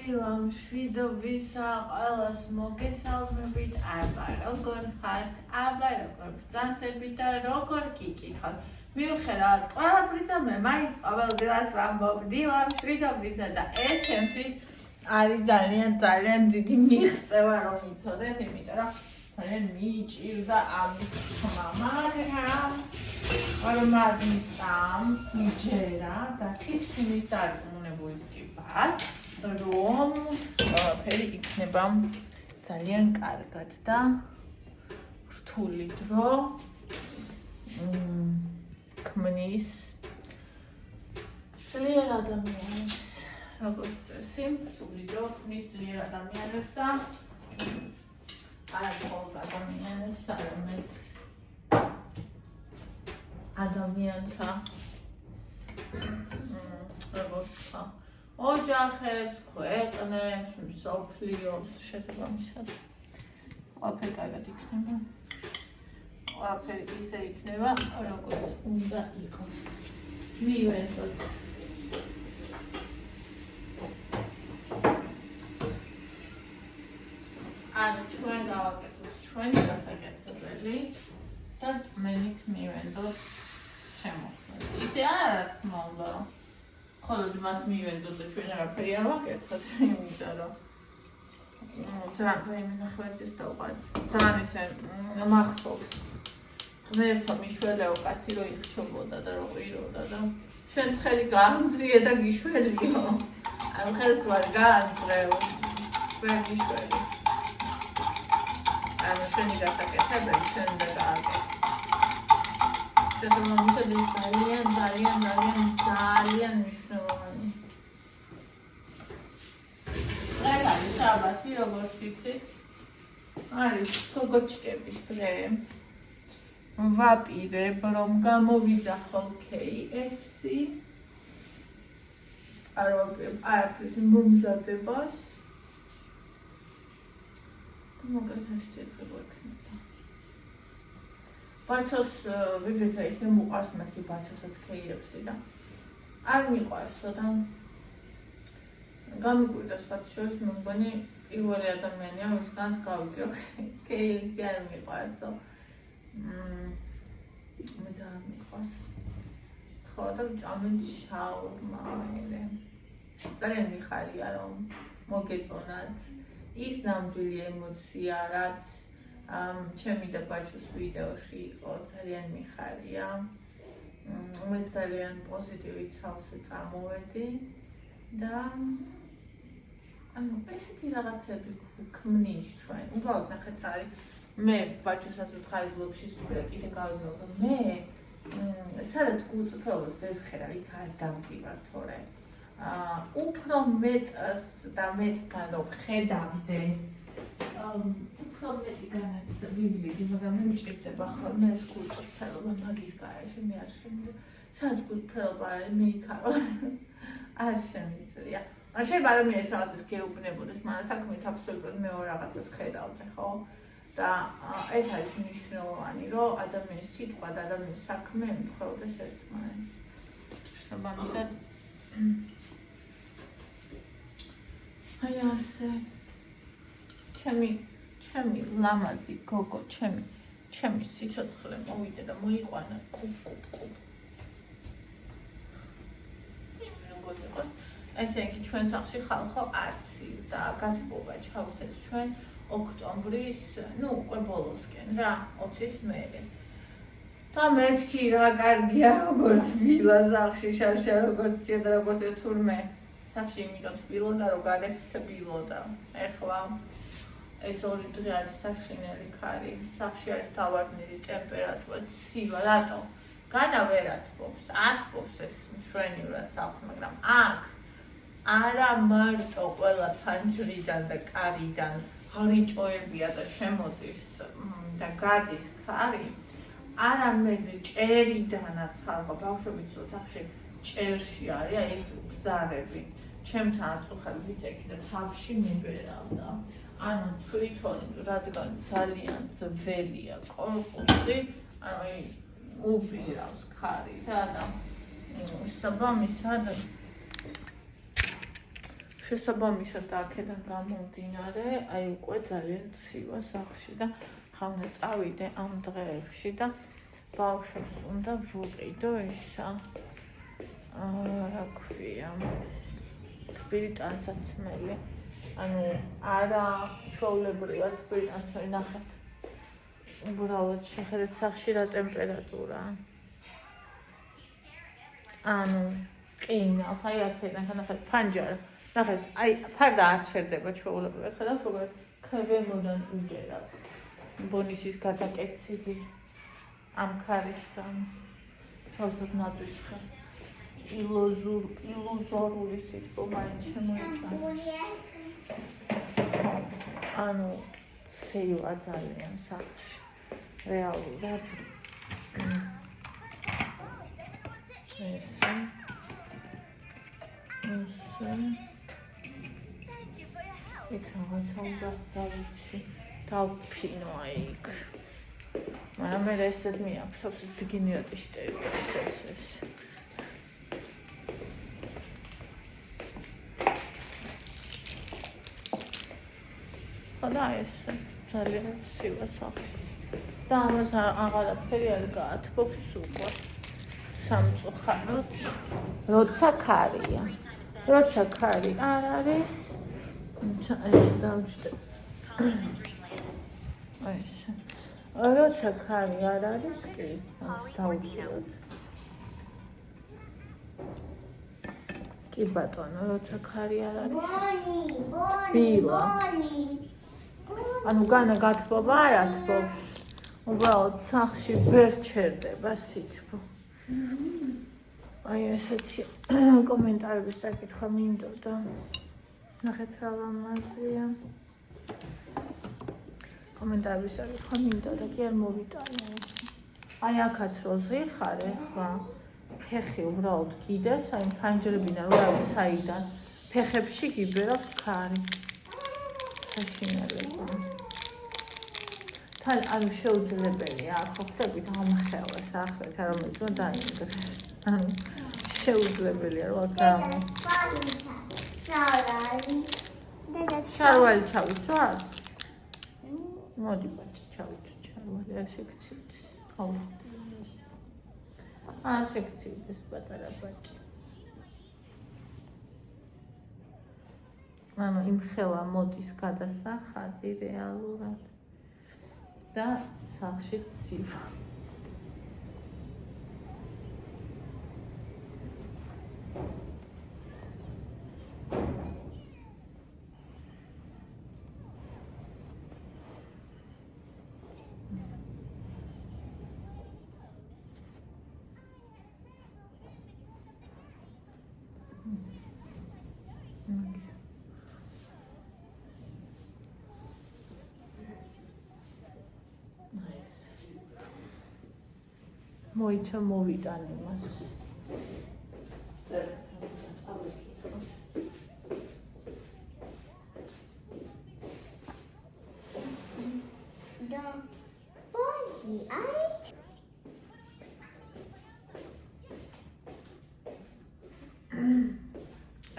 დილა მშვიდობისა ყველას მოგესალმებით. აბა როგორ ხართ? აბა როგორ ბრძანებით და როგორ გიკითხავთ? მიუხედავად ყველაფრისა მე მაინც ყოველ დილას ვამბობ დილა მშვიდობისა და ეს ჩემთვის არის ძალიან დიდი მიღწევა რომ იცოდეთ, იმიტომ რომ ძალიან მიჭირდა ამის ხმა, მაგრამ ორმადი წამს მიჯერა და ქისმის დარწმუნებული ვარ, რომ ყველაფერი იქნება ძალიან კარგად და რთული დრო ქმნის ძლიერ ადამიანებს, როგორც წესი, რთული დრო ქმნის ძლიერ ადამიანებს და არა მხოლოდ ადამიანებს, არამედ ადამიანთა როგორც ოჯახებს, ქვეყნებს, მსოფლიოს შესაბამისად ყველაფერი კარგად იქნება. ყველაფერი ისე იქნება, როგორც უნდა იყოს. მივედოთ. ანუ ჩვენ გავაკეთოთ ჩვენი გასაკეთებელი და წმენით მივედოთ შემოხსნა. ისე არა, რა თქმა უნდა, რომ ხოლოდ მას მივედოთ და ჩვენ არაფერი არ ვაკეთოთ, იმიტომ რომ ძალიან მინახვეცის დავყარი. ძალიან ისე მახსოვს. ღმერთო მიშველეო კაცი რო იხჩობოდა და რო ყიროდა და ჩვენ ცხელი გამძრიე და გიშველიო. ანუ ხელს ვარ გააძრევ. ვერ გიშველის. ანუ შენი გასაკეთებელი შენ უნდა გააკეთო. შესაბამისად ეს ძალიან მნიშვნელოვანი. ეს არის საბათი, როგორც იცით. არის გოგოჩკების დღე. ვაპირებ, რომ გამოვიძახო KFC. არ ვაპირებ არაფრის მომზადებას. მაგალითად ექნება. ბაჩოს ვიგრეთ იქნებ მოყავს მათი ბაჩოსაც KFC და არ მიყვარსო და გამიკვირდა სხვათა შორის მე მგონი პირველი ადამიანია ვისგანაც გავიგრო KFC არ მიყვარსო. მე ძალიან მიყვარს. ხო და ამით შაურმა მერე. ძალიან მიხარია რომ მოგეწონათ ის ნამდვილი ემოცია, რაც ჩემი და ბაჩოს ვიდეოში იყო, ძალიან მიხარია. მე ძალიან პოზიტივით სავსე წამოვედი და ანუ ესეთი რაღაცები ქმნის ჩვენ. უბრალოდ ნახეთ რა არის. მე ბაჩოსაც ვთხარი ბლოგში სტუდია კიდე გავიგო და მე სადაც გულწრფელობას ვერ ვხედავ, იქ არ დავდივარ თორე. უფრო მეტს და მეტგან რომ ხედავდე უფრო მეტგანაც ვივლიდი, მაგრამ მე მჭირდება ხოლმე ეს გულწრფელობა მაგის გარეშე მე არ შემიძლია. სადაც გულწრფელობა არის მე იქ არ შემიძლია. შეიძლება რომ მე ეს რაღაცას გეუბნებოდეს, მაგრამ საქმით აბსოლუტურად მეორე რაღაცას ხედავდე, ხო? და ეს არის მნიშვნელოვანი, რომ ადამიანის სიტყვა და ადამიანის საქმე ემთხვეოდეს ერთმანეთს. შესაბამისად აი ასე ჩემი ლამაზი გოგო, ჩემი სიცოცხლე მოვიდა და მოიყვანა კუბ. ესე იგი ჩვენ სახლში ხალხო არცივ და გათბობა ჩავთეს ჩვენ ოქტომბრის, უკვე ბოლოსკენ რა, 20-ის მერე. და მეთქი რა კარგია როგორც ვილა სახლში, შარშა როგორც ცია და როგორც თურმე. სახლში იმიტომ თბილოდა, რომ გარეთ თბილოდა. ეხლა ეს ორი დღე არის საშინელი ქარი. სახლში არის თავარდნილი ტემპერატურა, ცივა, რატო? გადა ვერ ათბობს, ათბობს ეს მშვენივრად სახლს, მაგრამ აქ არა მარტო ყველა ფანჯრიდან და კარიდან ღრიჭოებია და შემოდის და გადის ქარი, არამედ ჭერიდანაც ხალხო ბავშვები ოთახში ჭერში არის, აი ეს ბზარები. ჩემთანაც უხარ ვიწექი და თავში მიბერავდა. ანუ თვითონ რადგან ძალიან ძველია კორპუსი, ანუ აი უბირავს ქარი და შესაბამისად შესაბამისად აქედან გამომდინარე, აი უკვე ძალიან ცივა სახლში და ხავნა წავიდე ამ დღეებში და ბავშვებს უნდა ვუყიდო ისა რა ქვია თბილი ტანსაცმელი ანუ არა ჩვეულებრივად თბილი ტანსაცმელი ნახეთ უბრალოდ შეხედეთ სახლში რა ტემპერატურაა ანუ ყინავს აი აქედან ნახეთ ფანჯარა ნახეთ აი ფარდა არ ჩერდება ჩვეულებრივად ხედავთ როგორ ქვემოდან უგერავს ბონისის გადაკეთებული ამ ქარისგან თავად ნაძვისხა ილუზორული სიტყვა მაინც შემოიჭრა ანუ ცევა ძალიან სახლში რეალურად ესე იქ რაღაცა უნდა დავიცი დავფინო აიქ მაგრამ მე ესეთ მიაფსავს ეს დგინიათი შტერი ეს ხოდა ეს ძალიან ცივა სახლში და ამას აღარაფერი არ გაათბობს უკვე სამწუხაროდ როცა ქარია როცა ქარი არ არის ეს დავჭდე ეს როცა ქარი არ არის კი ამას დავუჭიროთ კი ბატონო როცა ქარი არ არის ბილა ანუ განა გათბობა არ ათბობს უბრალოდ სახლში ვერ ჩერდება სითბო აი ესეთი კომენტარების საკითხვა მინდოდა ნახეთ რა ლამაზია კომენტარების საკითხვა მინდოდა კი არ მოვიტანე აი აქაც რო ზიხარე ხა ფეხი უბრალოდ გიდეს აი ფანჯრებიდან რა ვიცი საიდან ფეხებში გიბერავს ქარი საშინელება თან ანუ შეუძლებელია ხო ხდებით ამხელეს ახლა რომელიც რომ დაინგრეს ანუ შეუძლებელია რა თქმა უნდა შარვალი ჩავიცვათ მოდი ბაჭი ჩავიცვით შარვალი არ შეგცივდეს აუხდეს არ შეგცივდეს პატარა ბაჭი ანუ იმ ხელა მოდის გადასახადი რეალურად და სახლში ცივა მოიცა მოვიტან იმას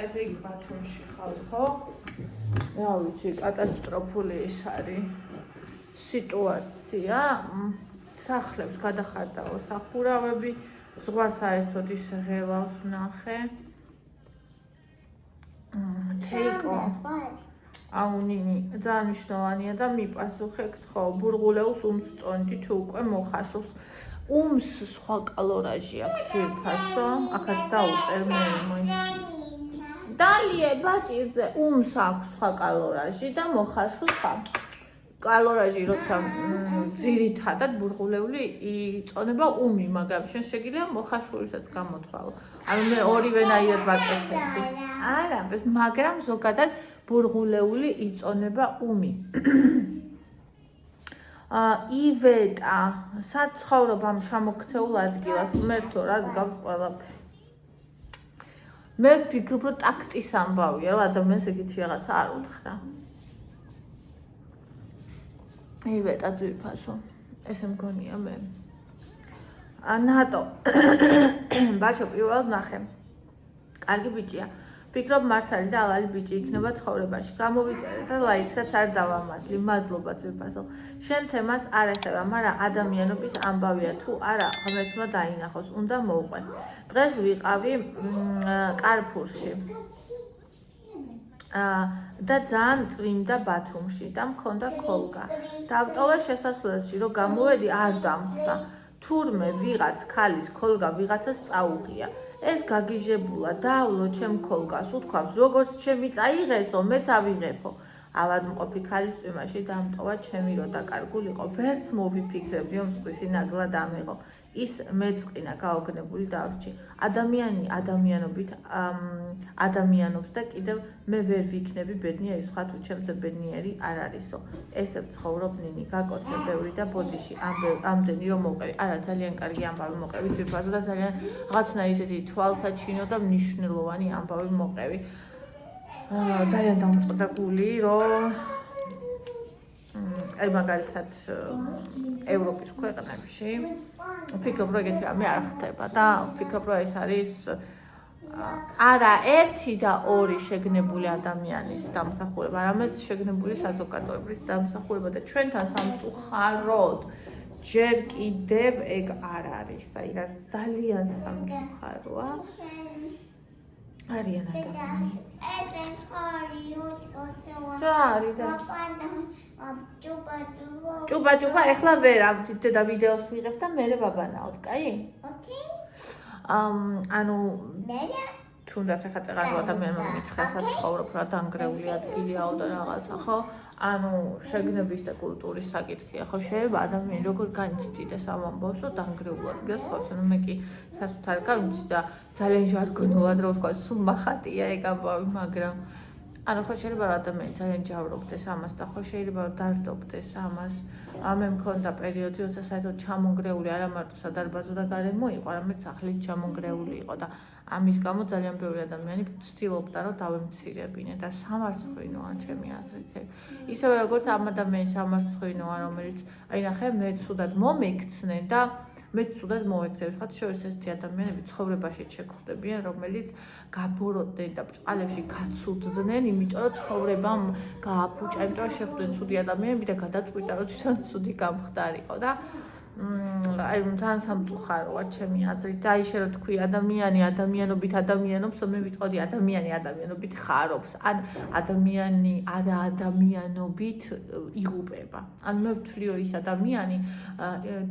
ესე იგი ბათუმში ხარ ხო? რა ვიცი, კატასტროფული ის არის სიტუაცია. სახლებს გადახარდაო სახურავები, ზღვა საერთოდ ის ღელავს ნახე. თეიკო. აუნინი, ძალიან მნიშვნელოვანია და მიპასუხეთ ხო, ბურღულეულს უმს წონდი თუ უკვე მოხარშობს. უმს სხვა კალორაჟი აქვს ძვირფასო, აქაც დაუწერ მე დალიე ბაჭირზე უმს აქვს სხვა კალორაჟი და მოხარშობს ხა. კალორაჟი როცა ძირითადად ბურღულეული იწონება უმი, მაგრამ შენ შეგიძლია მოხარშულისაც გამოთვალო. ანუ მე ორივენაირად ვაკეთებდი. არა, მაგრამ ზოგადად ბურღულეული იწონება უმი. ივეტა, საცხოვრობ ამ ჩამოქცეულ ადგილას მერთო რას გავს ყველაფერი. მე ვფიქრობ, რომ ტაქტის ამბავია, რომ ადამიანს ეგეთი რაღაცა არ უთხრა. ივეტა ძვირფასო, ესე მგონია მე. ნატო, ბაშო პირველად ნახე. კარგი ბიჭია. ვფიქრობ მართალი და ალალი ბიჭი იქნება ცხოვრებაში. გამოვიწერე და ლაიქსაც არ დავამატლი. მადლობა ძვირფასო. შენ თემას არ ეხება, მაგრამ ადამიანობის ამბავია თუ არა ღმერთმა დაინახოს, უნდა მოვყვე. დღეს ვიყავი კარფურში. და ძალიან წვიმდა ბათუმში და მქონდა ქოლგა. დავტოვე შესასვლელში, რომ გამოვედი არ დამხვდა. თურმე ვიღაც ქალის ქოლგა ვიღაცას წაუღია. ეს გაგიჟებულა, დაავლო ჩემ ქოლგას, უთქვავს, როგორც ჩემი წაიღესო, მეც ავიღებო. ავადმყოფი ქალი წვიმაში დამტოვა ჩემი რო დაკარგულიყო, ვერც მოვიფიქრებდი, რომ სხვისი ნაგლა დამეღო. ის მეწყინა გაოგნებული დავრჩი. ადამიანი ადამიანობით ადამიანობს და კიდევ მე ვერ ვიქნები ბედნიერი, სხვა თუ ჩემზე ბედნიერი არ არისო. ესე ვცხოვრობ ნინი, გაკოცე ბევრი და ბოდიში ამდენი რომ მოვყევი. არა, ძალიან კარგი ამბავი მოყევი ძვირფასო და ძალიან რაღაცნაირი ისეთი თვალსაჩინო და მნიშვნელოვანი ამბავი მოყევი. ძალიან დამწყდა გული, რომ აი მაგალითად ევროპის ქვეყნებში ვფიქრობ, რომ ეგეთი რამე არ ხდება და ვფიქრობ, რომ ეს არის არა ერთი და ორი შეგნებული ადამიანის დამსახურება, არამედ შეგნებული საზოგადოების დამსახურება და ჩვენთან სამწუხაროდ ჯერ კიდევ ეგ არ არის, აი რაც ძალიან სამწუხაროა. არიან ადამიანები. ჭუბა, ეხლა ვერ ავდით და ვიდეოს ვიღებ და მერე ვაბანაოთ, კაი? ანუ თუნდაც ეხლა წეღარო ადამიანმა მითხრა საცხოვრობ რა დანგრეული ადგილიაო და რაღაცა, ხო? ანუ შეგნების და კულტურის საკითხია, ხო? შეიძლება ადამიანი როგორ განიცდიდეს ამ ამბავს, რომ დანგრეულ ადგილს ხავს, ანუ მე კი სასუთარ გავიცი და ძალიან ჟარგონულად რო ვთქვა, სულ მახატია ეგ ამბავი, მაგრამ ანუ ხო შეიძლება ადამიანი ძალიან ჯავრობდეს ამას და ხო შეიძლება დარდობდეს ამას. მე მქონდა პერიოდი, როცა საერთოდ ჩამონგრეული არა მარტო სადარბაზო და გარემო იყო, არამედ სახლით ჩამონგრეული იყო და ამის გამო ძალიან ბევრი ადამიანი ცდილობდა, რომ დავემცირებინე და სამარცხვინოა ჩემი აზრით. ისევე როგორც ამ ადამიანის სამარცხვინოა, რომელიც აი ნახე, მე ცუდად მომექცნენ და მე ცუდად მოექცევ. ხათ შორის ესეთი ადამიანები ცხოვრებაში შეხვდებიან, რომელიც გაბოროტდნენ და ბჭყალებში გაცუდდნენ, იმიტომ რომ ცხოვრებამ გააფუჭა, იმიტომ რომ შეხვდნენ ცუდი ადამიანები და გადაწყვიტა, რომ თვითონ ცუდი გამხდარიყო და აი ძალიან სამწუხაროა ჩემი აზრით. და ისე რომ თქვი ადამიანი ადამიანობით ადამიანობს, მე ვიტყოდი ადამიანი ადამიანობით ხარობს, ან ადამიანი არა ადამიანობით იღუპება. ან მე ვთვლი რომ ის ადამიანი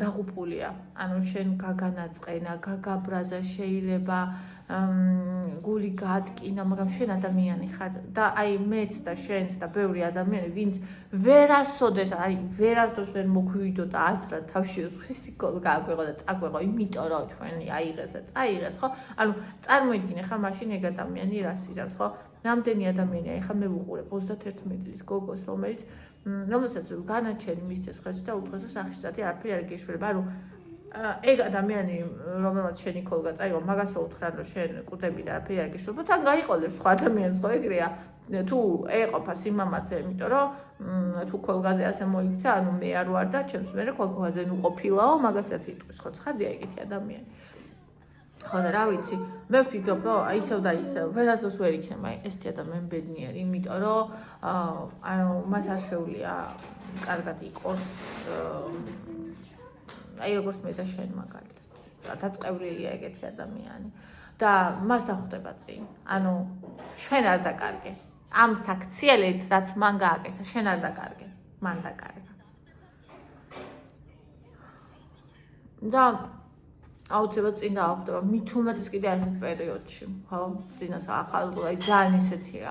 დაღუპულია. ანუ შენ გაგანაწყენა, გაგაბრაზა შეიძლება გული გაადგინა, მაგრამ შენ ადამიანი ხარ და აი მეც და შენც და ბევრი ადამიანი, ვინც ვერასოდეს, აი ვერასდროს ვერ მოგვივიდო და აზრად თავში სხვისი ქოლგა აგვეღო და წაგვეღო, იმიტომ რომ ჩვენი აიღეს და წაიღეს, ხო? ანუ წარმოიდგინე ხა მაშინ ეგ ადამიანი რას იზამს, ხო? რამდენი ადამიანია, ხა მე ვუყურებ 31 წლის გოგოს, რომელსაც განაჩენი მისცეს ხელში და უთხესო სახისწადი არაფერი არ გეშველება, ანუ ეგ ადამიანი, რომელსაც შენი ქოლგა წაიღო, მაგას რო უთხრან, რომ შენ კუდები და არაფერი არ გეშველება, თან გაიყოლებს სხვა ადამიანს, ხო ეგრეა? თუ ეყოფა სიმამაცე, იმიტომ რომ თუ ქოლგაზე ასე მოიქცა, ანუ მე არ ვარ და ჩემს მერე ქოლგაზე ნუ ყოფილაო, მაგასაც იტყვის, ხო ცხადია ეგეთი ადამიანი. ხო და რა ვიცი, მე ვფიქრობ, რომ ისევ და ისევ ვერასდროს ვერ იქნება ესეთი ადამიანი ბედნიერი, იმიტომ რომ ანუ მას არ შეუძლია კარგად იყოს აი როგორც მე და შენ მაგალითად. დაწყევლილია ეგეთი ადამიანი და მას დახვდება წინ. ანუ შენ არ დაკარგე. ამ საქციელით, რაც მან გააკეთა, შენ არ დაკარგე, მან დაკარგა. და აუცილებლად წინ დაახვდება, მით უმეტეს კიდე ასეთ პერიოდში, ხო? წინას ახალ, აი ძალიან ისეთია.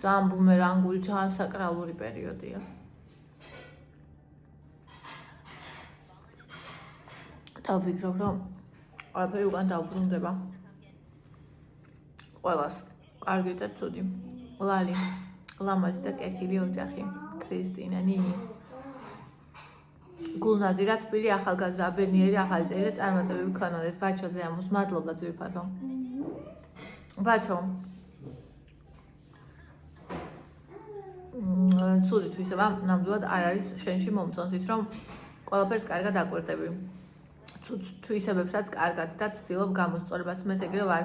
ძალიან ბუმერანგული, ძალიან საკრალური პერიოდია. და ვფიქრობ, რომ ყველაფერი უკან დაუბრუნდება. ყველას კარგი და ცუდი. ლალი, ლამაზი და კეთილი ოჯახი, ქრისტინა, ნინი. გულნაზი რა თბილი ახალგაზრდა, ბედნიერი ახალი წელი და წარმატებები გქონოდეთ. ბაჩო ზეამოს, მადლობა ძვირფასო. ბაჩო. ცუდი თვისება ნამდვილად არ არის შენში მომწონს ის, რომ ყველაფერს კარგად აკვირდები. თვისებებსაც კარგად და ცდილობ გამოსწორებას. მეც ეგრე ვარ.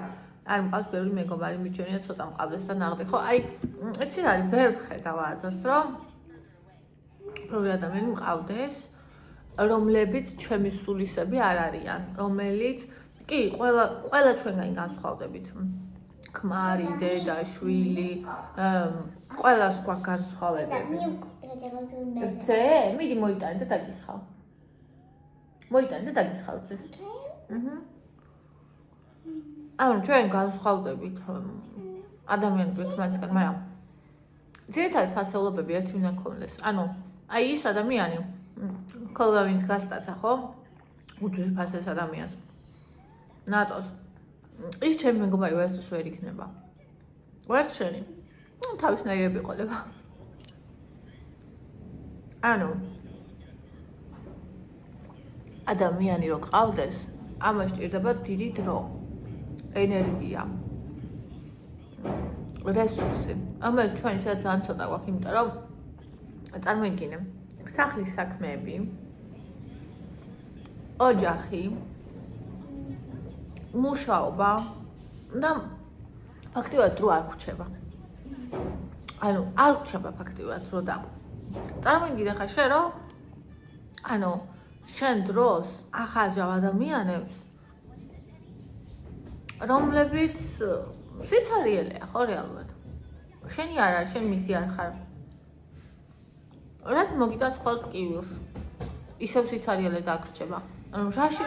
არ მყავს ბევრი მეგობარი, მიჩვენია ცოტა მყავდეს და ნაღდი. ხო, აი, იცი რა არის, ვერ ვხედავ აზრს, რომ ბევრი ადამიანი მყავდეს, რომლებიც ჩემი სულისები არ არიან, რომელიც კი, ყველა ჩვენგანი განსხვავდებით. ქმარი, დედა, შვილი, ყველას გვაქვს განსხვავებები. რძე? მიდი მოიტანი და დაგისხავ. მოიტანი და დაგისხავ რძეს. ანუ ჩვენ განსხვავდებით ადამიანები ერთმანეთისგან, მაგრამ ძირითადად ფასეულობები ერთი უნდა გქონდეს. ანუ აი ის ადამიანი, ხოლმე ვინც გასტაცა, ხო? უძვირფასეს ადამიანს. ნატოს. ის ჩემი მეგობარი ვერასდროს ვერ იქნება. ვერც შენი. თავისნაირები ყოლება. ანუ ადამიანი რო ყავდეს, ამას ჭირდება დიდი დრო, ენერგია, რესურსი. ამას ჩვენ ისედაც ძალიან ცოტა გვაქვს, იმიტომ რომ წარმოიდგინე, სახლის საქმეები, ოჯახი, მუშაობა და ფაქტიურად დრო არ ხრჩება. ანუ არ ხრჩება ფაქტიურად დრო და წარმოიდგინე ხა შენ რომ ანუ შენ დროს ახარჯავ ადამიანებს, რომლებიც სიცარიელეა ხო რეალურად. შენი არ არის, შენ მისი არ ხარ. რაც მოგიტანს ხოლმე ტკივილს. ისევ სიცარიელე დაგრჩება. ანუ რაში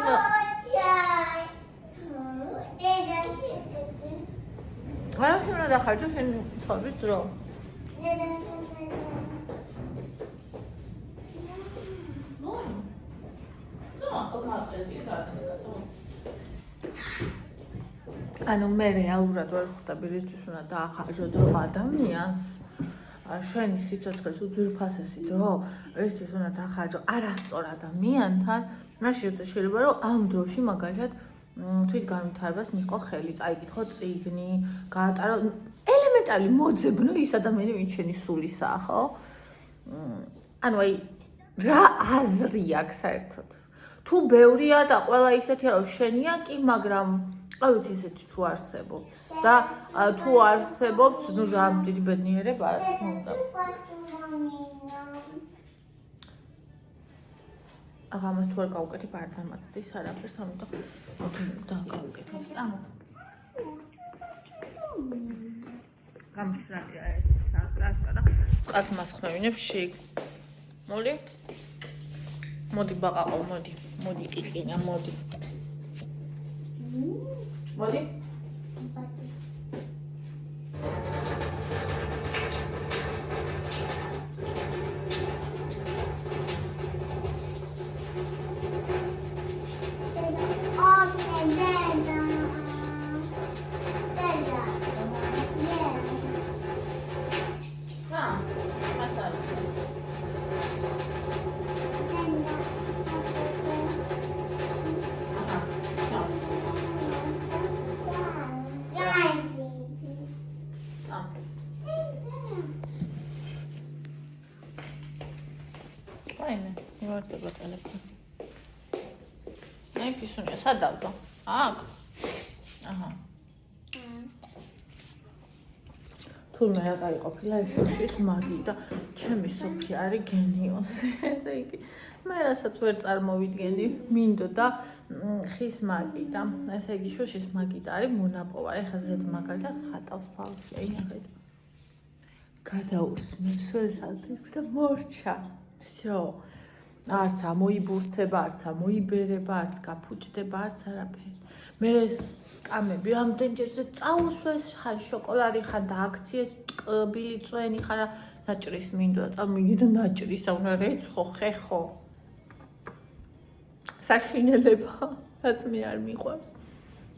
რაში უნდა დახარჯო შენ ცხოვრების დრო? ანუ მე რეალურად ვერ ხვდები რისთვის უნდა დაახარჯო დრო ადამიანს, შენი სიცოცხლის უძვირფასესი დრო, რისთვის უნდა დაახარჯო არასწორ ადამიანთან, მაშინ როცა შეიძლება რომ ამ დროში მაგალითად თვითგანვითარებას მიიღო ხელი, წაიკითხო წიგნი, გაატარო ელემენტარული მოძებნო ის ადამიანი, ვინც შენი სულისაა, ხო? ანუ აი რა აზრი აქვს საერთოდ? თუ ბევრია და ყველა ისეთია რომ შენია კი, მაგრამ არ ვიცი ისეთი თუ არსებობს და თუ არსებობს, ნუ ძალიან დიდი ბედნიერება რა თქმა უნდა. აღა მას თუ არ გავუკეთებ არ დამაცდის არაფერს, ამიტომ და გავუკეთებ. წამო. გამშვენია ეს საკრასკა და ყაც მასხმევინებს შიგ. მოდი. მოდი ბაყაყო, მოდი. მოდი ყიყინა, მოდი. მოდი. ვარდება ტელეფონი. აი ფისუნია, სად დავდო? აქ. აჰა. თურმე რა გაიყოფილა ეს შუშის მაგი და ჩემი სოფია არის გენიოსი. ესე იგი, მე რასაც ვერ წარმოვიდგენდი, მინდოდა ხის მაგი და ესე იგი შუშის მაგი და არის მონაპოვარი, ხა ზედ მაგალითად ხატავს ბავშვი, აი ახეთ. გადაუსმენს ვერსალფიქს და მორჩა. всё. არც ამოიბურცება, არც ამოიბერება, არც გაფუჭდება, არც არაფერი. მე ეს კამები რამდენჯერზე წაუსვეს, ხან შოკოლადი, ხან დააქციეს, ტკბილი წვენი, ხან ნაჭრის მინდოდა, წამიგი და ნაჭრისა უნდა რეცხო, ხეხო. საშინელება, რაც მე არ მიყვარს.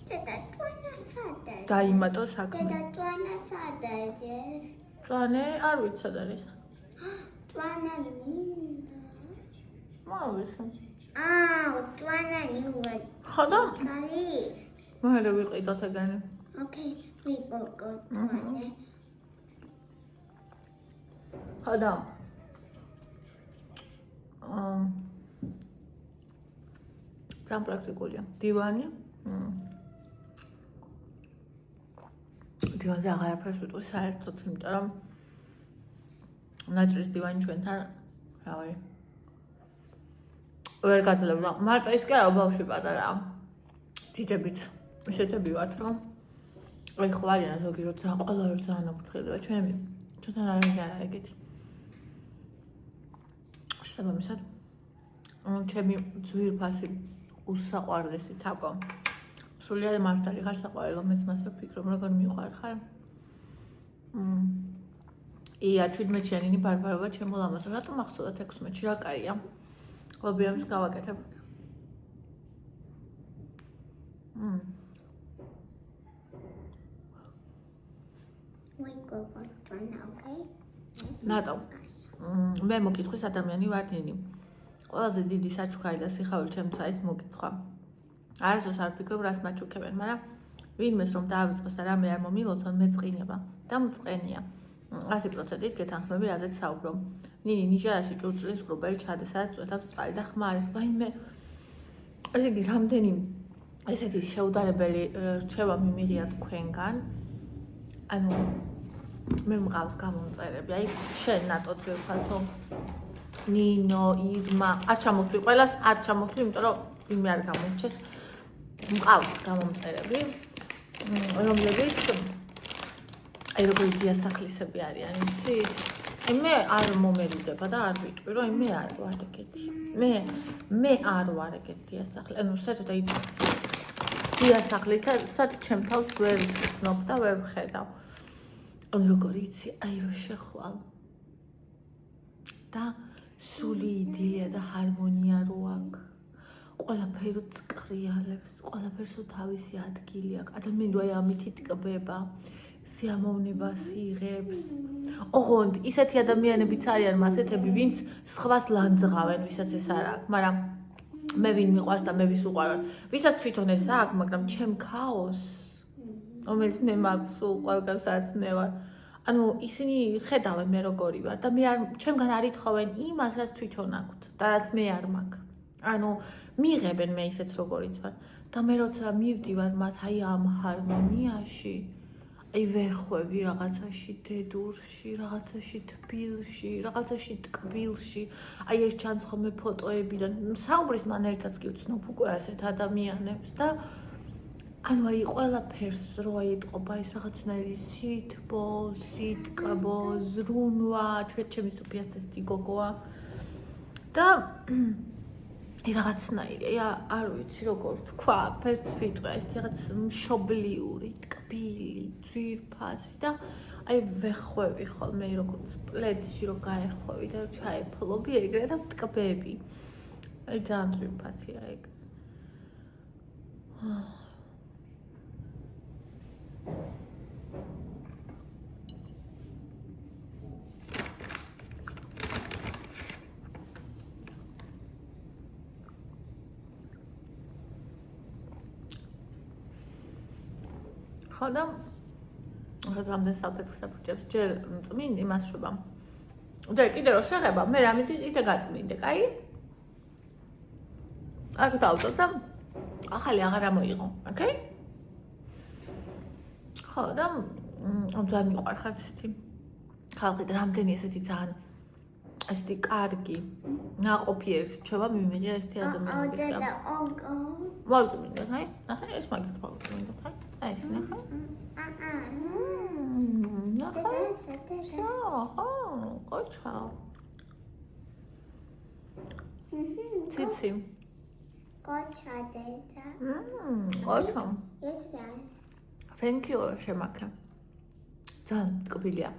დედა, ტვანა სადა? დაიმატო საქმე. დედა, ტვანა სადა ეს? ტვანე არ ვიცი სად არის. ტვანა მინდა. მოვიხო. ტვანა ნიუა. ხოდა? კარი. მე ვიყიდოთ ეგენი. ოკეი, ვიყო ტვანა. ხოდა? ძალიან პრაქტიკულია. დივანი. დივანზე აღარაფერს ვიტყვი საერთოდ, იმიტომ რომ ნაჭრის დივანი ჩვენთან რავი ვერ გაძლევდა. მარტო ის კი არა ბავშვი პატარაა. დიდებიც ისეთები ვართ, რომ აი ხვალიან ზოგი როცა ყველა როცა ანაფრთხილდება ჩვენთან არ არის ეგეთი. შესაბამისად ჩემი ძვირფასი უსაყვარლესი თაკო სულიად მართალი ხარ საყვარელო მეც მას ვფიქრობ როგორ მიყვარ ხარ ია 17-იანი ბარბარობა ჩემო ლამაზო რატომ ახსოვდა 16-ში რა კაია ობიამს გავაკეთებ ნატო მე მოკითხვის ადამიანი ვარ დინი ყველაზე დიდი საჩუქარი და სიხავი ჩემთვის არის მოკითხვა არასდროს არ ვფიქრობ რას მაჩუქებენ მაგრამ ვინმეს რომ დაავიწყოს და რამე არ მომილოცონ მე წყინება და მწყენია 100%-ით გეთანხმები რაზეც საუბრობ ნინი ნიჟარაში ჭურჭლის გრუბელი ჩადეს სადაც წვეთავს წყალი და ხმარი ვაიმე ესე იგი რამდენი ესეთი შეუდარებელი რჩევა მიმიღია თქვენგან ანუ მე მყავს გამომწერები აი შენ ნატო ძვირფასო ნინო ირმა არ ჩამოთვლი ყველას არ ჩამოთვლი იმიტომ რომ ვინმე არ გამომჩეს მყავს გამომწერები რომლებიც აი როგორი დიასახლისები არიან იცით აი მე არ მომელუდება და არ ვიტყვი რომ მე არ ვარ ეგეთი მე არ ვარ ეგეთი დიასახლი ანუ საერთოდ აი დიასახლისად ჩემ თავს ვერ ვცნობ და ვერ ვხედავ როგორი იცი აი რო შეხვალ და სული იდილია და ჰარმონია რო აქვს ყველაფერი წკრიალებს ყველაფერს თავისი ადგილი აქვს ადამიანი აი ამით იტკბება სიამოვნებას იღებს ოღონდ ისეთი ადამიანებიც არიან მასეთები ვინც სხვას ლანძღავენ ვისაც ეს არ აქვს მაგრამ მე ვინ მიყვარს და მე ვის უყვარვარ ვისაც თვითონ ეს აქვს მაგრამ ჩემ ქაოს რომელიც მე მაქვს სულ ყველგან სადაც მე ვარ ანუ ისინი ხედავენ მე როგორი ვარ და მე არ ჩემგან არ ითხოვენ იმას რაც თვითონ აქვთ და რაც მე არ მაქვს ანუ მიიღებენ მე ისეც როგორიც ვარ და მე როცა მივდივარ მათ აი ამ ჰარმონიაში აი ვერხვევი რაღაცაში დედურში რაღაცაში თბილში რაღაცაში ტკბილში აი ეს ჩანს ხოლმე ფოტოებიდან საუბრის მანერითაც კი ვცნობ უკვე ასეთ ადამიანებს და ანუ აი ყველაფერს რო აი ეთყობა ეს რაღაცნაირი სითბო, სიტკბო, ზრუნვა, ჩვენი სუფიაცესტი გოგოა და რაღაცნაირი, არ ვიცი როგორ თქვა, ფერც ვიტყვი, ეს რაღაც მშობლიური, ტკბილი, ძვირფასი და აი ვეხვევი ხოლმე როგორც პლედში რო გაეხვევი და ჩაეფლობი ეგრე და ვტკბები. აი ძალიან ძვირფასია ეგ. ხოდა რამდენ საფეთქს საფუჭებს ჯერ წმინ იმას შვება და კიდე რო შეხება მე რამით იდე გაწმინდე კაი აქ დავწო და ახალი აღარ ამოიღო ოკეი ხოდა ძალიან მიყვარხართ ესეთი ხალხი და რამდენი ესეთი ძალიან ესეთი კარგი ნაყოფიერი რჩევა მიმიღია ესეთი ადამიანებისგან მოგწმინდა ხაი ახლა ეს მაგით მოგწმინდა ხაი აი ეს ნახე კოჩა ციცი კოჩა დედა კოჩა ესა thank you შემაქა ძალიან ტკბილია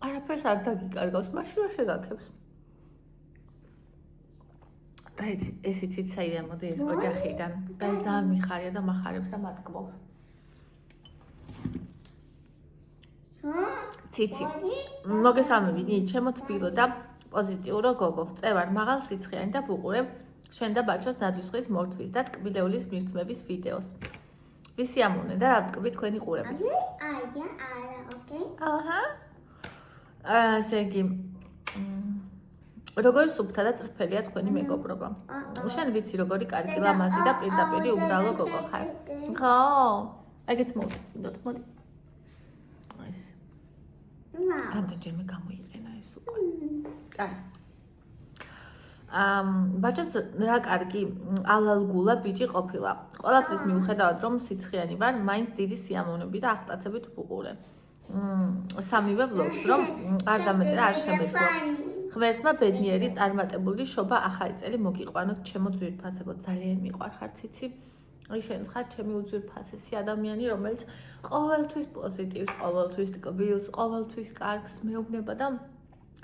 არაფერს არ დაგიკარგავს მაშინ რა შეგაქებს და ეს იცით საიდან მოდი ეს ოჯახიდან და ძალიან მიხარია და მახარებს და მატკბობს ციცი მოგესალმები ჩემო თბილო და პოზიტიურო გოგო წევარ მაღალ სიცხიანი და ვუყურებ შენ და ბაჩოს ნაძვისხის მორთვის და ტკბილეულის მირთმების ვიდეოს ვისი ამოვნე და რა ტკბი თქვენი ყურებით არა ოკეი აჰა ასე იგი როგორი სუფთა და წრფელია თქვენი მეგობრობა შენ ვიცი როგორი კარგი ლამაზი და პირდაპირი უბრალო გოგო ხარ ხო ეგეც მოვწმინდოთ მოდი რამდენჯერმე გამოიყენა ეს უკვე. კაი. ბაჭას რა კარგი ალალგულა ბიჭი ყოფილა. ყველაფრის მიუხედავად რომ სიცხიანი ვარ, მაინც დიდი სიამოვნები და აღტაცებით ვუყურე. სამივე ვლოგს რომ არ დამეწერა არ შემეძლო. ღმერთმა ბედნიერი წარმატებული შობა ახალი წელი მოგიყვანოთ ჩემო ძვირფასებო. ძალიან მიყვარხარ ციცი. აი შენ ხარ ჩემი უძვირფასესი ადამიანი, რომელიც ყოველთვის პოზიტივს, ყოველთვის კბილს, ყოველთვის კარგს მეუბნება და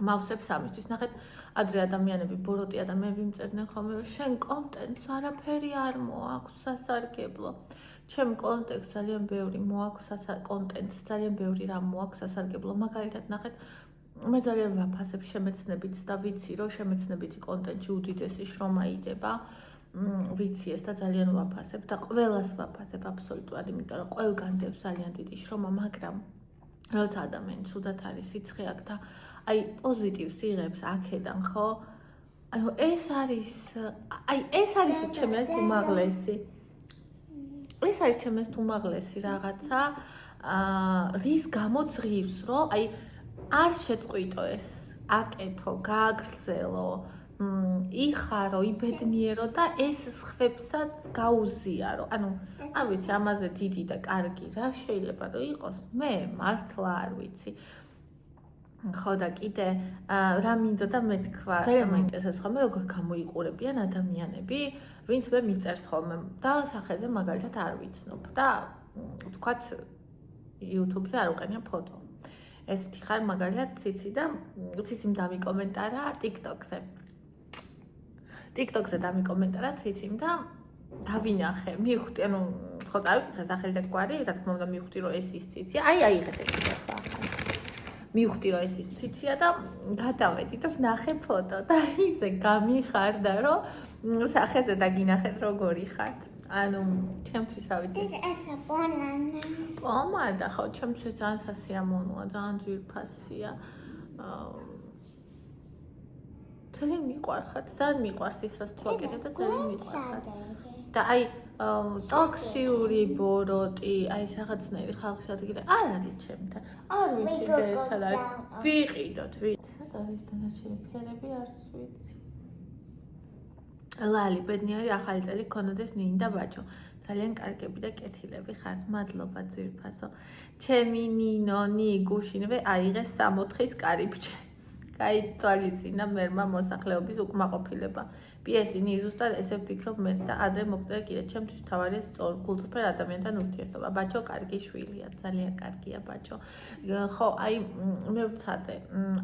მავსებს ამისთვის. ნახეთ, ადრე ადამიანები, ბოროტი ადამიანები მწერდნენ ხოლმე, რომ შენ კონტენტს არაფერი არ მოაქვს სასარგებლო. ჩემ კონტენტს ძალიან ბევრი მოაქვს კონტენტს ძალიან ბევრი რამ მოაქვს სასარგებლო. მაგალითად, ნახეთ, მე ძალიან ვაფასებ შემეცნებით და ვიცი, რომ შემეცნებითი კონტენტში უდიდესი შრომა იდება. ვიცი ეს და ძალიან ვაფასებ და ყველას ვაფასებ აბსოლუტურად, იმიტომ რომ ყველგან დევს ძალიან დიდი შრომა, მაგრამ როცა ადამიანი ცუდად არის სიცხე აქვს და აი პოზიტივს იღებს აქედან, ხო? ანუ ეს არის ჩემი უმაღლესი. ეს არის ჩემი უმაღლესი რაღაცა, რის გამოც ღირს, რომ აი არ შეწყვიტო ეს, აკეთო, გააგრძელო, იხარო, იბედნიერო და ეს სხვებსაც გაუზიარო. ანუ არ ვიცი, ამაზე დიდი და კარგი რა შეიძლება რომ იყოს, მე მართლა არ ვიცი. ხო და კიდე რა მინდოდა მეთქვა, ძალიან მაინტერესებს ხოლმე როგორ გამოიყურებიან ადამიანები, ვინც მე მიწერს ხოლმე და სახეზე მაგალითად არ ვიცნობ და ვთქვათ YouTube-ზე არ უყენია ფოტო. ესეთი ხარ მაგალითად ციცი და ციციმ დამიკომენტარა TikTok-ზე. TikTok-ზე დამიკომენტარა ციციმ და დავინახე, მივხვდი, ანუ ხო დავიკითხე სახელი და გვარი, რა თქმა უნდა მივხვდი რომ ეს ის ციცია. აი აიღეთ ეს ახლა. მივხვდი რომ ეს ის ციცია და გადავედი და ვნახე ფოტო და ისე გამიხარდა რომ სახეზე დაგინახეთ როგორი ხართ. ანუ ჩემთვის რა ვიცი ეს ბანანა. პომადა ხო ჩემთვის ძალიან სასიამოვნოა, ძალიან ძვირფასია. ძალიან მიყვარხართ, ძალიან მიყვარს ის რაც თუ აკეთებ და ძალიან მიყვარხართ. და აი ტოქსიური ბოროტი, აი რაღაცნაირი ხალხის ადგილი არ არის ჩემთან. არ ვიცი და ეს არის. ვიყიდოთ, სადა არის დანარჩენი ფერები არც ვიცი. ლალი, ბედნიერი ახალი წელი გქონოდეს ნინი და ბაჭო. ძალიან კარგები და კეთილები ხართ. მადლობა ძვირფასო. ჩემი ნინო, გუშინვე აიღეს 64-ის კარიბჭე. კაი თვალიცინა მერმა მოსახლეობის უკმაყოფილება. PS-ი ზუსტად ესე ვფიქრობ მეც და ადრე მოგწერე კიდე ჩემთვის თავარია გულწრფელ ადამიანთან ურთიერთობა. ბაჭო კარგი შვილია, ძალიან კარგია ბაჭო. ხო, აი მე ვცადე.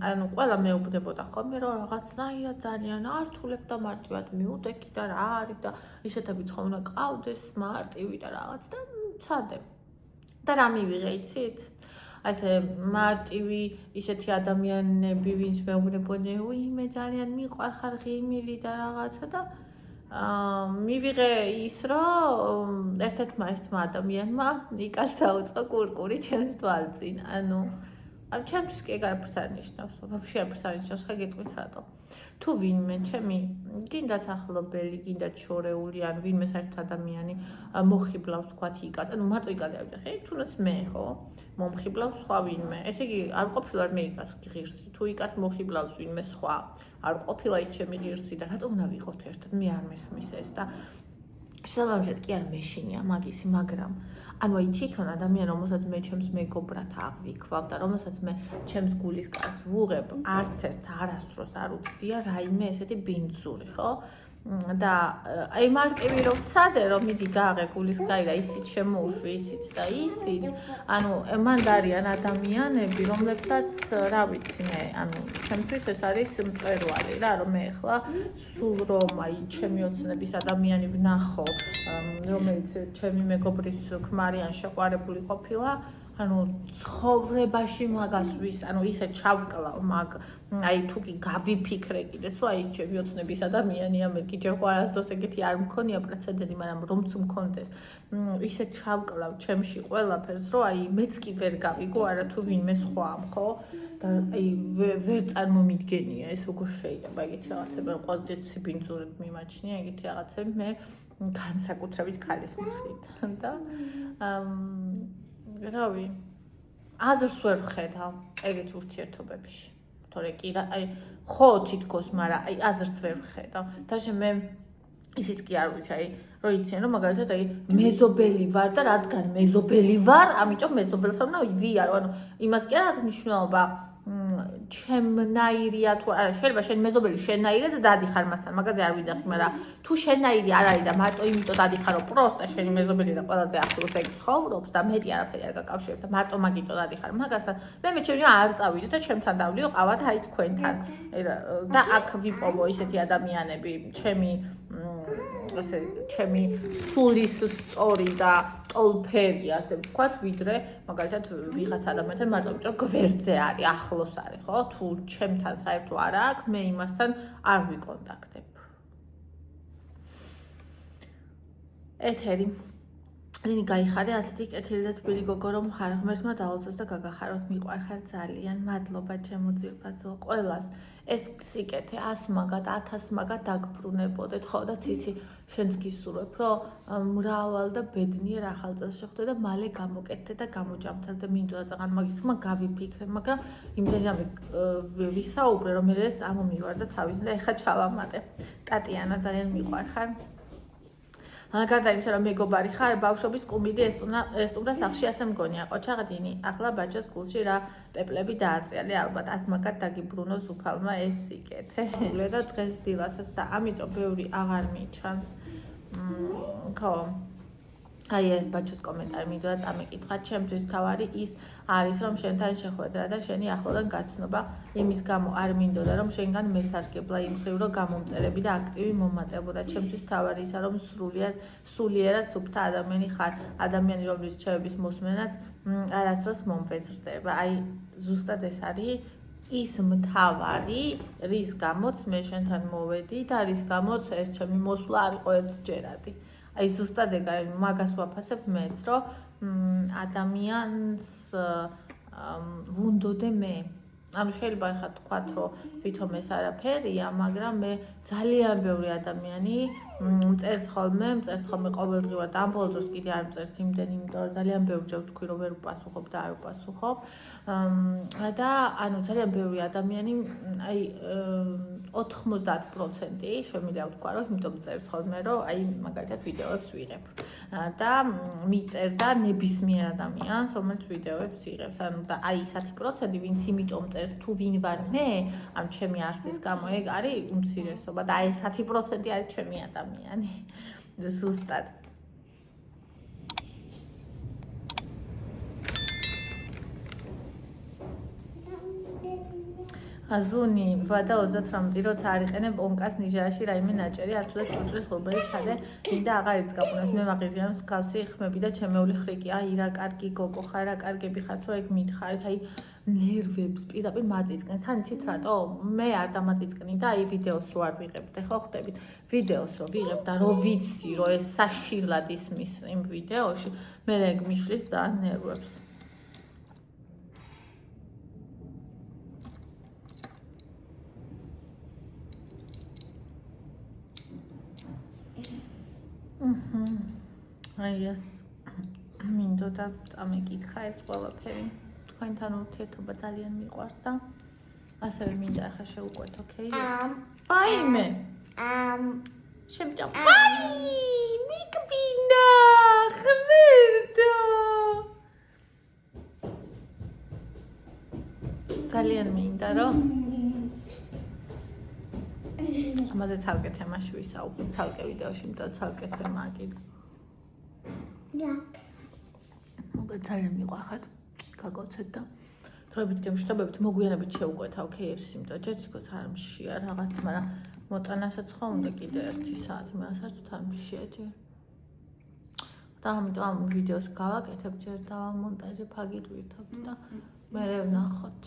ანუ ყველა მეუბნებოდა ხოლმე რომ რაღაცნაირად ძალიან ართულებ და მარტივად მიუდექი და რა არის და ისეთებიც ხომ უნდა ყავდეს მარტივი და რაღაც და ვცადე. და რა მივიღე იცით? ასე მარტივი ისეთი ადამიანები, ვინც მეუბნებოდნენ, მე ძალიან მიყვარხარ ღიმილი და რაღაცა და მივიღე ის, რომ ერთ-ერთმა ადამიანმა იკას დაუწყო კურკური ჩემს თვალწინ. ანუ ჩემთვის კი ეგ არაფერს არ ნიშნავს, ვაფშე არაფერს არ ნიშნავს, ხა გეტყვით რატო. თუ ვინმე ჩემი გინდათ ახლობელი, გინდათ შორეული, ან ვინმე საერთოდ ადამიანი მოხიბლავს თქვათ იკას, ანუ მარტო იკას დავიძახე, თუნდაც მე ხო მომხიბლავს სხვა ვინმე. ესე იგი არ ყოფილა მე იკას ღირსი, თუ იკას მოხიბლავს ვინმე სხვა, არ ყოფილა ის ჩემი ღირსი და რატომ უნდა ვიყოთ ერთად, მე არ მესმის ეს და შესაბამისად კი არ მეშინია მაგისი, მაგრამ ანუ აი თვითონ ადამიანი, რომელსაც მე ჩემს მეგობრად აღვიქვავ და რომელსაც მე ჩემს გულის კარს ვუღებ, არც ერთს არასდროს არ უცდია რაიმე ესეთი ბინძური, ხო? და აი მარტივი რომ ვცადე, რომ მიდი გააღე გულის კარი და ისიც შემოუშვი, ისიც და ისიც, ანუ მანდ არიან ადამიანები, რომლებსაც რა ვიცი მე, ანუ ჩემთვის ეს არის მწვერვალი რა, რომ მე ახლა სულ რომ აი ჩემი ოცნების ადამიანი ვნახო, რომელიც ჩემი მეგობრის ქმარიან შეყვარებული ყოფილა, ანუ ცხოვრებაში მაგას ვის, ანუ ისე ჩავკლავ მაგ, აი თუ კი გავიფიქრე კიდეც, რომ აი ჩემი ოცნების ადამიანია, მე კი ჯერ ყოველასდროს ეგეთი არ მქონია პრეცედენტი, მაგრამ რომც მქონდეს, ისე ჩავკლავ ჩემში ყველაფერს, რომ აი მეც კი ვერ გავიგო, არა თუ ვინმე სხვამ, ხო? და აი ვერ წარმომიდგენია ეს როგორ შეიძლება ეგეთი რაღაცები, ყოველთვის ბინძურად მიმაჩნია ეგეთი რაღაცები, მე განსაკუთრებით ქალის მხრიდან და რავი, აზრს ვერ ვხედავ ეგეთ ურთიერთობებში. თორე კი აი ხო თითქოს, მაგრამ აი აზრს ვერ ვხედავ. და მე ისიც კი არ ვიცი, აი რო იციან რომ მაგალითად აი მეზობელი ვარ და რადგან მეზობელი ვარ, ამიტომ მეზობელთან უნდა ვიარო. ანუ იმას კი არ აქვს მნიშვნელობა ჩემნაირია თუ არა, შეიძლება შენ მეზობელი შენნაირად დადიხარ მასთან, მაგაზე არ ვიძახი, მაგრამ თუ შენნაირი არ არის და მარტო იმიტომ დადიხარო, პროსტა შენი მეზობელი და ყველაზე ახლოს ეგ ცხოვრობს და მეტი არაფერი არ გაკავშირებს და მარტო მაგიტო დადიხარ მაგასთან, მე ჩემი არ წავიდე და ჩემთან დავლიო ყავად აი თქვენთან. და აქ ვიპოვო ისეთი ადამიანები, ჩემი სულის სწორი და ტოლფერი, ასე ვთქვათ, ვიდრე მაგალითად ვიღაც ადამიანთან მარტო იმიტომ გვერდზე არის, ახლოს არის, ხო? თუ ჩემთან საერთო არ აქვს, მე იმასთან არ ვიკონტაქტებ. ეთერი. რინი გაიხარე ასეთი კეთილი და თბილი გოგო რომ ხარ ღმერთმა დაუწოს და გაგახაროთ, მიყვარხარ ძალიან. მადლობა ჩემო ძირფასო ყველას. ეს სიკეთე 100 მაგად 1000 მაგად დაგბრუნებოდეთ, ხო და ციცი შენც გისურვებ, რომ მრავალ და ბედნიერ ახალ წელს შეხვდე და მალე გამოკეთდე და გამოჯამთარ და მინდოდა წაღან მაგის თქმა გავიფიქრე, მაგრამ იმდენი რამე ვისაუბრე, რომ მე ეს ამომივარ და თავიდან და ეხა ჩავამატე. ტატიანა ძალიან მიყვარხარ. გარდა იმისა, რომ მეგობარი ხარ, ბავშვობის კუმიდი ესტუმრა სახში ასე მგონია. ყოჩაღდინი, ახლა ბაჭოს გულში რა პეპლები დაატრიალე, ალბათ 100 მაგად დაგიბრუნოს უფალმა ეს სიკეთე. და დღეს დილასაც და ამიტომ ბევრი აღარ მიჩანს. ხო. აი ეს ბაჭოს კომენტარი მინდოდა წამეკითხა, ჩემთვის თავარი ის არის, რომ შენთან შეხვედრა და შენი ახლოდან გაცნობა იმის გამო არ მინდოდა, რომ შენგან მესარგებლა იმ ხრივ, რომ გამომწერები და აქტივი მომატებოდა. ჩემთვის თავარი ისა, რომ სულიერად სუფთა ადამიანი ხარ, ადამიანი, რომლის რჩევების მოსმენაც არასდროს მომფესრდება. აი, ზუსტად ეს არის ის მთავარი, რის გამოც მე შენთან მოვედი და რის გამოც ეს ჩემი მოსვლა არ იყო ერთჯერადი. აი ზუსტად ეგ არის, მაგას ვაფასებ მეც, რომ ადამიანს ვუნდოდე მე. ანუ შეიძლება ხა თქვათ, რომ თვითონ ეს არაფერია, მაგრამ მე ძალიან ბევრი ადამიანი მწერს ხოლმე ყოველდღიურად, ამ ბოლო დროს კიდე არ მწერს იმდენი, იმიტომ რომ ძალიან ბევრჯერ ვთქვი, რომ ვერ ვპასუხობ და არ ვპასუხობ. და ანუ ძალიან ბევრი ადამიანი, აი 90% შემიძლია ვთქვა, რომ იმიტომ მწერს ხოლმე, რომ აი მაგალითად ვიდეოებს ვიღებ. და მიწერდა ნებისმიერ ადამიანს, რომელიც ვიდეოებს იღებს. ანუ და აი 10%, ვინც იმიტომ წერს, თუ ვინ ვარ მე, ამ ჩემი არსის გამო, ეგ არის უმცირესობა და აი 10% არის ჩემი ადამიანი. ზუსტად. აზუნი, ვადა 38, როცა არ იყენებ ონკას ნიჟაში რაიმე ნაჭერი, არ თუნდაც ჭუჭრის ღობელი ჩადე, მინდა აღარ იცგაბუნოს, მე მაღიზიანს მსგავსი ხმები და ჩემეული ხრიკი, აი რა კარგი გოგო ხარ, რა კარგები ხართ, რომ ეგ მითხარით, აი ნერვებს პირდაპირ მაწიწკნეს. თან იცით რატო? მე არ დამაწიწკნი და აი ვიდეოს რო არ ვიღებდე, ხო ხდებით? ვიდეოს რო ვიღებ და რო ვიცი, რომ ეს საშინლად ისმის იმ ვიდეოში, მე ეგ მიშლის და ნერვებს. აი ეს მინდოდა წამეკითხა ეს ყველაფერი. თქვენთან ურთიერთობა ძალიან მიყვარს და ასევე მინდა ახლა შევუყვეთ, ოკეი? ვაიმე. შემჭამ. ვაი, მიგბინა, ღმერთო. ძალიან მინდა რომ ამაზე ცალკე თემაში ვისაუბრებ, ცალკე ვიდეოში, იმიტომ ცალკე თემა კიდე. მოგეთ ძალიან მიყვარხართ, გაგოცეთ და დროებით გემშვიდობებით, მოგვიანებით შევუყვეთა, ოკეი, ეს იმიტომ ჯერჯერობით არ მშია რაღაც, მაგრამ მოტანასაც ხო უნდა კიდე 1 საათი, მაგრამ საერთოდ არ მშია ჯერ. და ამიტომ ამ ვიდეოს გავაკეთებ, ჯერ დავამონტაჟებ, აგიტვირთებ და მე ვნახოთ.